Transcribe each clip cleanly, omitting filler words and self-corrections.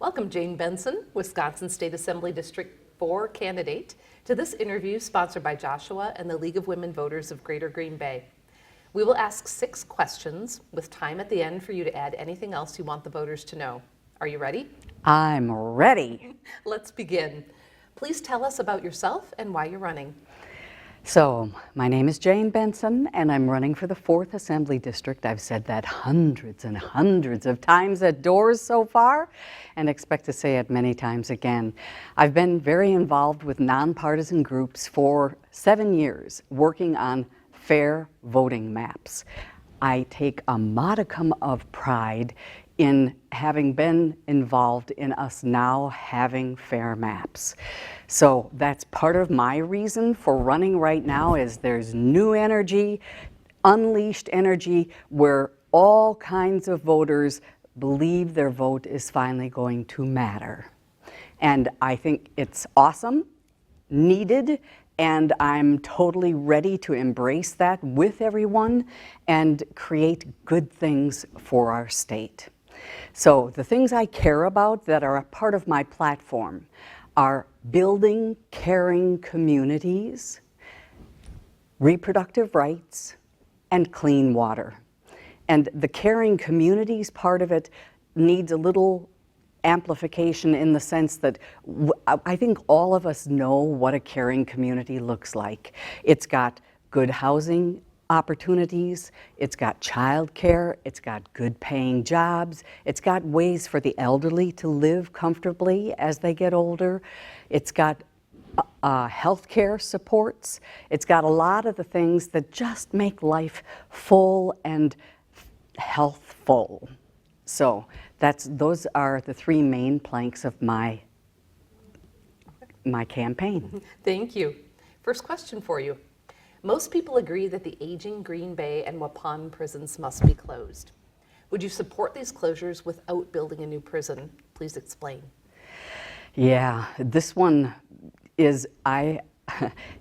Welcome Jane Benson, Wisconsin State Assembly District 4 candidate, to this interview sponsored by Joshua and the League of Women Voters of Greater Green Bay. We will ask 6 questions with time at the end for you to add anything else you want the voters to know. Are you ready? I'm ready. Let's begin. Please tell us about yourself and why you're running. So, my name is Jane Benson, and I'm running for the 4th Assembly District. I've said that hundreds and hundreds of times at doors so far, and expect to say it many times again. I've been very involved with nonpartisan groups for 7 years, working on fair voting maps. I take a modicum of pride in having been involved in us now having fair maps. So that's part of my reason for running right now, is there's new energy, unleashed energy, where all kinds of voters believe their vote is finally going to matter. And I think it's awesome, needed, and I'm totally ready to embrace that with everyone and create good things for our state. So the things I care about that are a part of my platform are building caring communities, reproductive rights, and clean water. And the caring communities part of it needs a little amplification in the sense that I think all of us know what a caring community looks like. It's got good housing opportunities, it's got childcare, it's got good paying jobs, it's got ways for the elderly to live comfortably as they get older, it's got health care supports, it's got a lot of the things that just make life full and healthful. So those are the 3 main planks of my campaign. Thank you. First question for you. Most people agree that the aging Green Bay and Waupun prisons must be closed. Would you support these closures without building a new prison? Please explain. Yeah, this one is,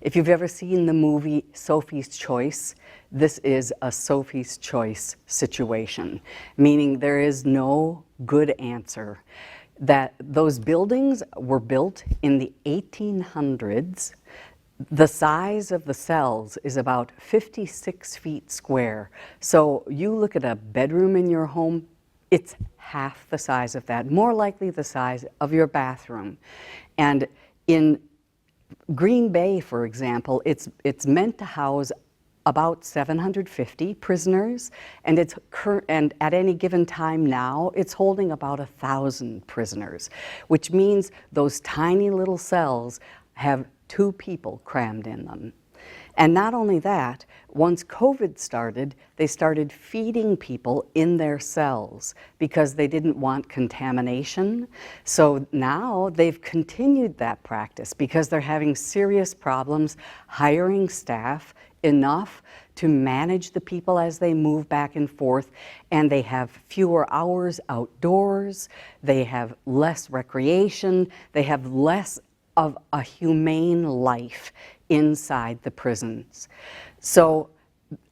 if you've ever seen the movie Sophie's Choice, this is a Sophie's Choice situation, meaning there is no good answer. That those buildings were built in the 1800s. The size of the cells is about 56 feet square. So you look at a bedroom in your home, it's half the size of that, more likely the size of your bathroom. And in Green Bay, for example, it's meant to house about 750 prisoners, and and at any given time now, it's holding about 1,000 prisoners, which means those tiny little cells have 2 people crammed in them. And not only that, once COVID started, they started feeding people in their cells because they didn't want contamination. So now they've continued that practice because they're having serious problems hiring staff enough to manage the people as they move back and forth, and they have fewer hours outdoors, they have less recreation, they have less of a humane life inside the prisons. So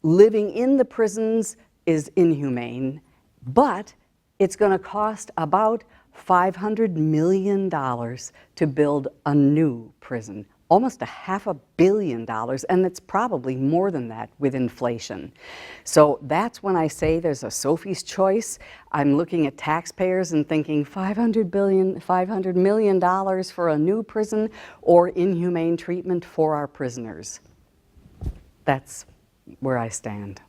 living in the prisons is inhumane, but it's going to cost about $500 million to build a new prison, almost $500 million, and it's probably more than that with inflation. So that's when I say there's a Sophie's Choice. I'm looking at taxpayers and thinking $500 million for a new prison or inhumane treatment for our prisoners. That's where I stand.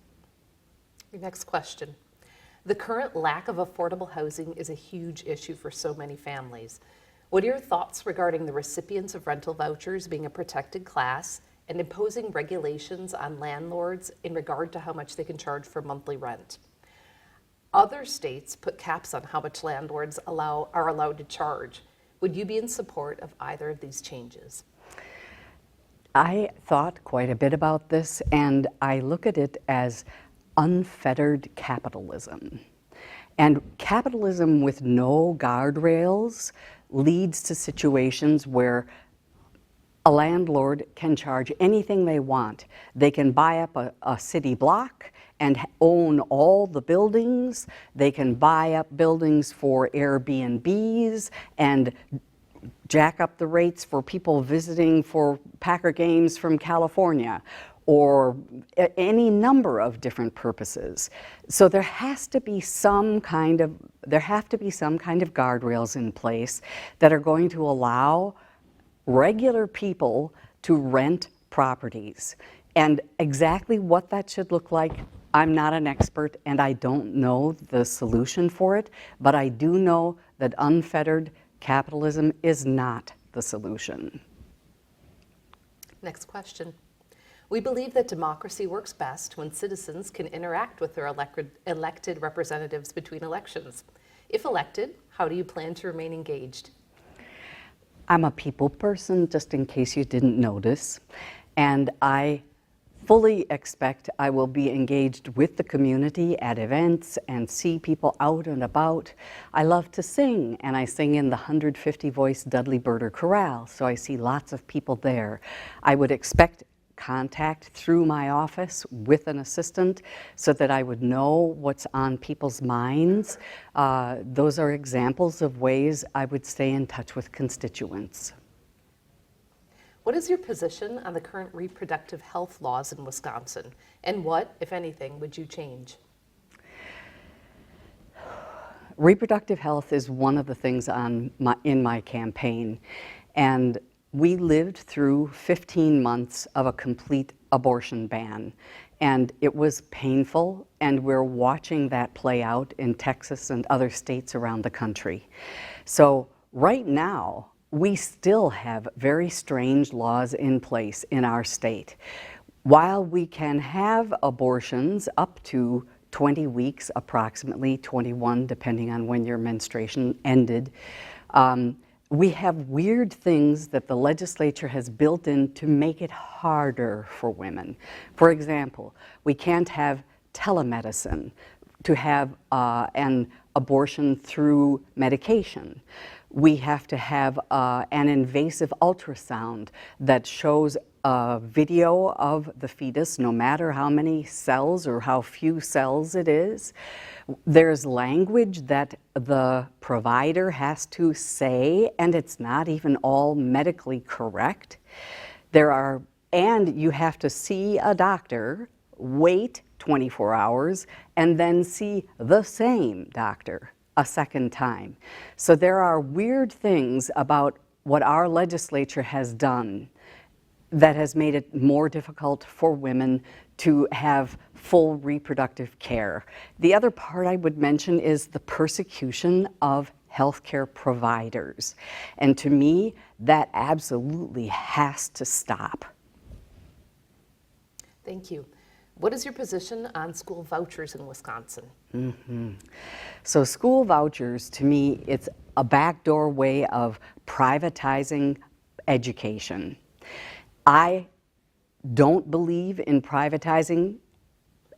Your next question. The current lack of affordable housing is a huge issue for so many families. What are your thoughts regarding the recipients of rental vouchers being a protected class and imposing regulations on landlords in regard to how much they can charge for monthly rent? Other states put caps on how much landlords are allowed to charge. Would you be in support of either of these changes? I thought quite a bit about this, and I look at it as unfettered capitalism. And capitalism with no guardrails leads to situations where a landlord can charge anything they want. They can buy up a city block and own all the buildings. They can buy up buildings for Airbnbs and jack up the rates for people visiting for Packer games from California, or any number of different purposes. So there have to be some kind of guardrails in place that are going to allow regular people to rent properties. And exactly what that should look like, I'm not an expert and I don't know the solution for it, but I do know that unfettered capitalism is not the solution. Next question. We believe that democracy works best when citizens can interact with their elected representatives between elections. If elected, how do you plan to remain engaged? I'm a people person, just in case you didn't notice, and I fully expect I will be engaged with the community at events and see people out and about. I love to sing, and I sing in the 150-voice Dudley Birder Chorale, so I see lots of people there. I would expect contact through my office with an assistant so that I would know what's on people's minds. Those are examples of ways I would stay in touch with constituents. What is your position on the current reproductive health laws in Wisconsin? And what, if anything, would you change? Reproductive health is one of the things in my campaign. And we lived through 15 months of a complete abortion ban. And it was painful, and we're watching that play out in Texas and other states around the country. So right now, we still have very strange laws in place in our state. While we can have abortions up to 20 weeks, approximately 21, depending on when your menstruation ended, we have weird things that the legislature has built in to make it harder for women. For example, we can't have telemedicine to have an abortion through medication. We have to have an invasive ultrasound that shows a video of the fetus, no matter how many cells or how few cells it is. There's language that the provider has to say, and it's not even all medically correct. And you have to see a doctor, wait 24 hours, and then see the same doctor a second time. So there are weird things about what our legislature has done that has made it more difficult for women to have full reproductive care. The other part I would mention is the persecution of healthcare providers. And to me, that absolutely has to stop. Thank you. What is your position on school vouchers in Wisconsin? So school vouchers, to me, it's a backdoor way of privatizing education. I don't believe in privatizing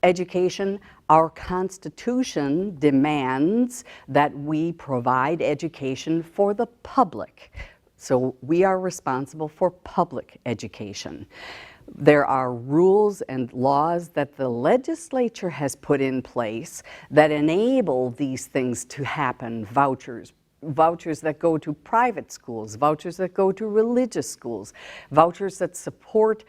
education. Our Constitution demands that we provide education for the public. So we are responsible for public education. There are rules and laws that the legislature has put in place that enable these things to happen. Vouchers that go to private schools, vouchers that go to religious schools, vouchers that support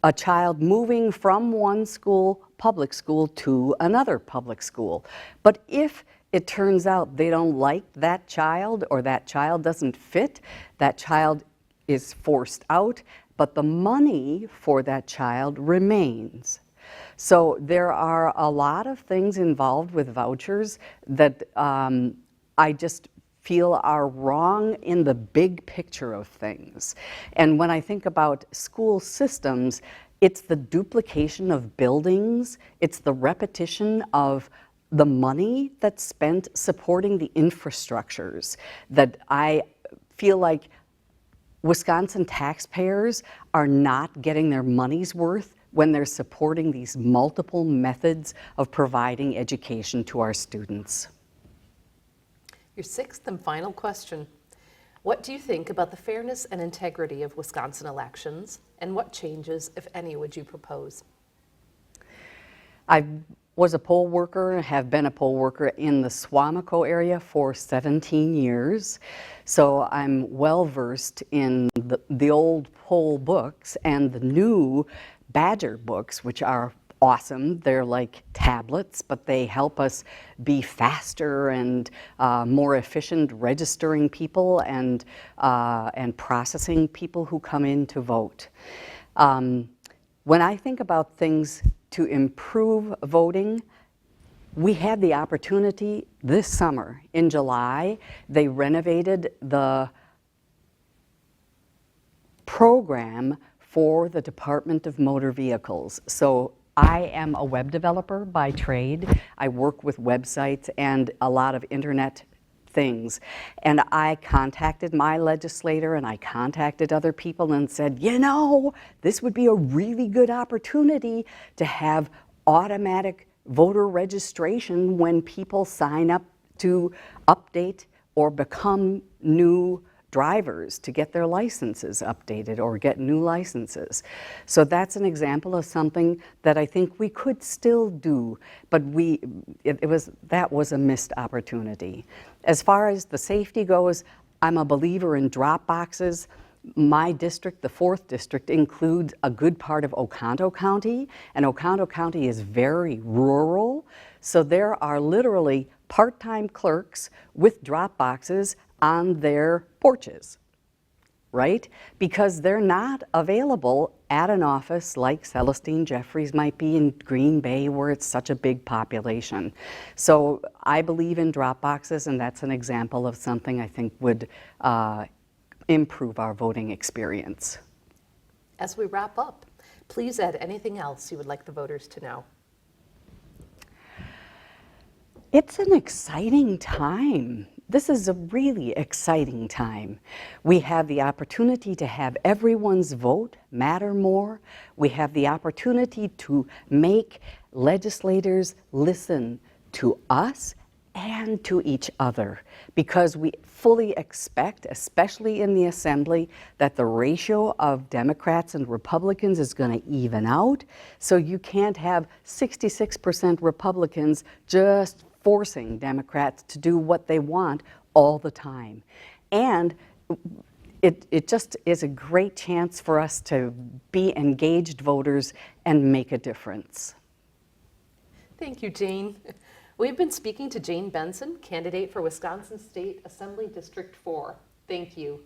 a child moving from one school, public school, to another public school. But if it turns out they don't like that child, or that child doesn't fit, that child is forced out, but the money for that child remains. So there are a lot of things involved with vouchers that I just feel are wrong in the big picture of things. And when I think about school systems, it's the duplication of buildings, it's the repetition of the money that's spent supporting the infrastructures that I feel like Wisconsin taxpayers are not getting their money's worth when they're supporting these multiple methods of providing education to our students. Your sixth and final question. What do you think about the fairness and integrity of Wisconsin elections, and what changes, if any, would you propose? I was a poll worker, have been a poll worker in the Suamico area for 17 years. So I'm well versed in the old poll books and the new Badger books, which are awesome. They're like tablets, but they help us be faster and more efficient registering people and processing people who come in to vote. When I think about things to improve voting, we had the opportunity this summer. In July, they renovated the program for the Department of Motor Vehicles. So I am a web developer by trade. I work with websites and a lot of internet things. And I contacted my legislator and I contacted other people and said, you know, this would be a really good opportunity to have automatic voter registration when people sign up to update or become new drivers, to get their licenses updated or get new licenses. So that's an example of something that I think we could still do, but that was a missed opportunity. As far as the safety goes, I'm a believer in drop boxes. My district, the 4th district, includes a good part of Oconto County, and Oconto County is very rural, so there are literally part-time clerks with drop boxes on their porches, right? Because they're not available at an office like Celestine Jeffries might be in Green Bay, where it's such a big population. So I believe in drop boxes, and that's an example of something I think would improve our voting experience. As we wrap up, please add anything else you would like the voters to know. It's an exciting time. This is a really exciting time. We have the opportunity to have everyone's vote matter more. We have the opportunity to make legislators listen to us and to each other, because we fully expect, especially in the Assembly, that the ratio of Democrats and Republicans is going to even out. So you can't have 66% Republicans just forcing Democrats to do what they want all the time. And it just is a great chance for us to be engaged voters and make a difference. Thank you, Jane. We've been speaking to Jane Benson, candidate for Wisconsin State Assembly District 4. Thank you.